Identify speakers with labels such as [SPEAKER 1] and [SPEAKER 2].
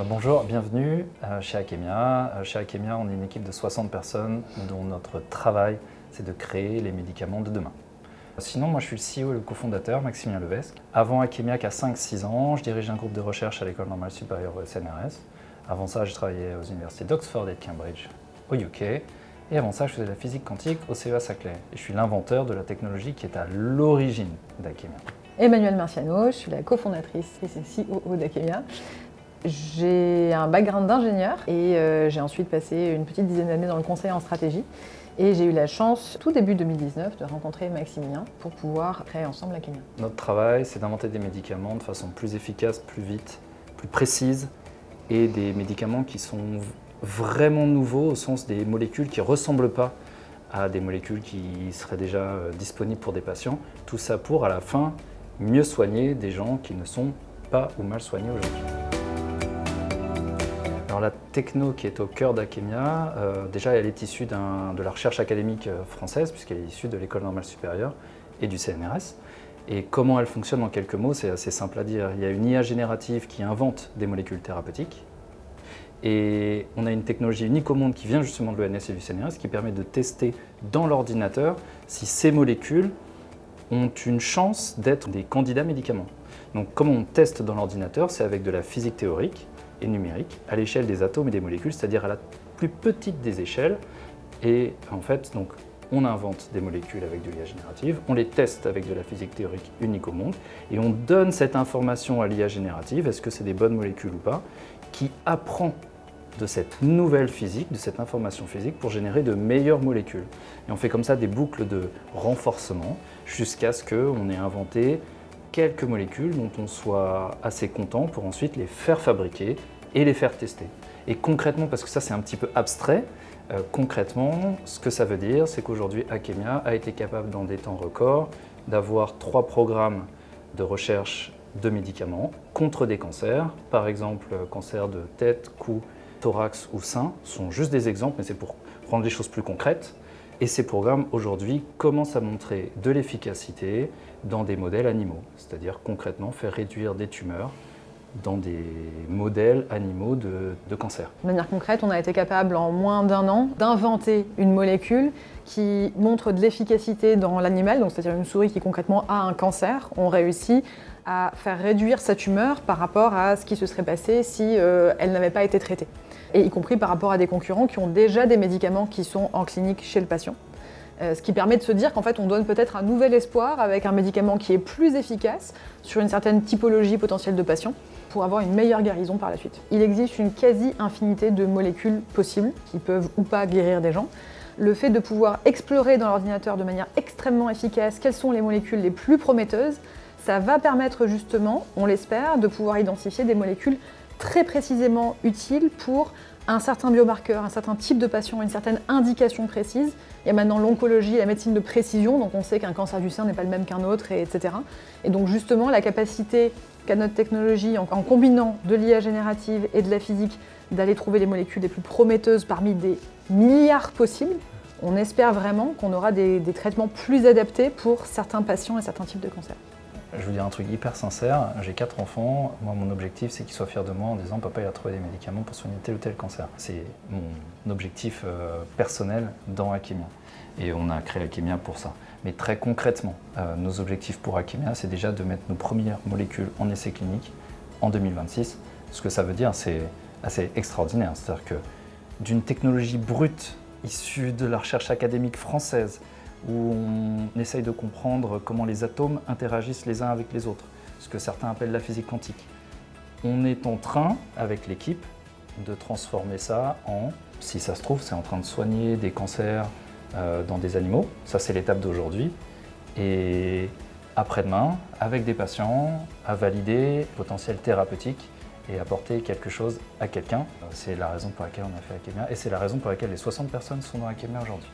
[SPEAKER 1] Bonjour, bienvenue chez Akemia. Chez Akemia, on est une équipe de 60 personnes dont notre travail, c'est de créer les médicaments de demain. Sinon, moi je suis le CEO et le cofondateur, Maximilien Levesque. Avant Akemia, qui a 5-6 ans, je dirigeais un groupe de recherche à l'École normale supérieure au CNRS. Avant ça, j'ai travaillé aux universités d'Oxford et de Cambridge au UK. Et avant ça, je faisais de la physique quantique au CEA Saclay. Et je suis l'inventeur de la technologie qui est à l'origine d'Akemia.
[SPEAKER 2] Emmanuelle Marciano, je suis la cofondatrice et COO d'Akemia. J'ai un background d'ingénieur et j'ai ensuite passé une petite dizaine d'années dans le conseil en stratégie. Et j'ai eu la chance, tout début 2019, de rencontrer Maximilien pour pouvoir créer ensemble Akemia.
[SPEAKER 1] Notre travail, c'est d'inventer des médicaments de façon plus efficace, plus vite, plus précise, et des médicaments qui sont vraiment nouveaux au sens des molécules qui ne ressemblent pas à des molécules qui seraient déjà disponibles pour des patients. Tout ça pour, à la fin, mieux soigner des gens qui ne sont pas ou mal soignés aujourd'hui. Alors la techno qui est au cœur d'Akemia, déjà elle est issue de la recherche académique française, puisqu'elle est issue de l'École normale supérieure et du CNRS. Et comment elle fonctionne en quelques mots, c'est assez simple à dire. Il y a une IA générative qui invente des molécules thérapeutiques. Et on a une technologie unique au monde qui vient justement de l'ENS et du CNRS qui permet de tester dans l'ordinateur si ces molécules ont une chance d'être des candidats médicaments. Donc comment on teste dans l'ordinateur, c'est avec de la physique théorique et numérique à l'échelle des atomes et des molécules, c'est-à-dire à la plus petite des échelles. Et en fait, donc, on invente des molécules avec de l'IA générative, on les teste avec de la physique théorique unique au monde, et on donne cette information à l'IA générative, est-ce que c'est des bonnes molécules ou pas, qui apprend de cette nouvelle physique, de cette information physique pour générer de meilleures molécules. Et on fait comme ça des boucles de renforcement jusqu'à ce qu'on ait inventé quelques molécules dont on soit assez content pour ensuite les faire fabriquer et les faire tester. Et concrètement, parce que ça c'est un petit peu abstrait, concrètement, ce que ça veut dire, c'est qu'aujourd'hui Akemia a été capable dans des temps records d'avoir 3 programmes de recherche de médicaments contre des cancers. Par exemple, cancer de tête, cou, thorax ou sein sont juste des exemples, mais c'est pour rendre les choses plus concrètes. Et ces programmes, aujourd'hui, commencent à montrer de l'efficacité dans des modèles animaux, c'est-à-dire concrètement faire réduire des tumeurs dans des modèles animaux de cancer.
[SPEAKER 2] De manière concrète, on a été capable en moins d'1 an d'inventer une molécule qui montre de l'efficacité dans l'animal, donc c'est-à-dire une souris qui concrètement a un cancer. On réussit à faire réduire sa tumeur par rapport à ce qui se serait passé si elle n'avait pas été traitée. Et y compris par rapport à des concurrents qui ont déjà des médicaments qui sont en clinique chez le patient. Ce qui permet de se dire qu'en fait on donne peut-être un nouvel espoir avec un médicament qui est plus efficace sur une certaine typologie potentielle de patients pour avoir une meilleure guérison par la suite. Il existe une quasi-infinité de molécules possibles qui peuvent ou pas guérir des gens. Le fait de pouvoir explorer dans l'ordinateur de manière extrêmement efficace quelles sont les molécules les plus prometteuses, ça va permettre justement, on l'espère, de pouvoir identifier des molécules très précisément utiles pour un certain biomarqueur, un certain type de patient, une certaine indication précise. Il y a maintenant l'oncologie, la médecine de précision, donc on sait qu'un cancer du sein n'est pas le même qu'un autre, etc. Et donc justement, la capacité qu'a notre technologie, en combinant de l'IA générative et de la physique, d'aller trouver les molécules les plus prometteuses parmi des milliards possibles, on espère vraiment qu'on aura des traitements plus adaptés pour certains patients et certains types de cancers.
[SPEAKER 1] Je vous dis un truc hyper sincère, j'ai 4 enfants, moi mon objectif c'est qu'ils soient fiers de moi en disant papa il a trouvé des médicaments pour soigner tel ou tel cancer. C'est mon objectif personnel dans Akemia et on a créé Akemia pour ça. Mais très concrètement, nos objectifs pour Akemia c'est déjà de mettre nos premières molécules en essai clinique en 2026. Ce que ça veut dire c'est assez extraordinaire, c'est-à-dire que d'une technologie brute issue de la recherche académique française, où on essaye de comprendre comment les atomes interagissent les uns avec les autres, ce que certains appellent la physique quantique. On est en train, avec l'équipe, de transformer ça en, si ça se trouve, c'est en train de soigner des cancers dans des animaux, ça c'est l'étape d'aujourd'hui, et après-demain, avec des patients, à valider potentiel thérapeutique et apporter quelque chose à quelqu'un. C'est la raison pour laquelle on a fait Akemia, et c'est la raison pour laquelle les 60 personnes sont dans Akemia aujourd'hui.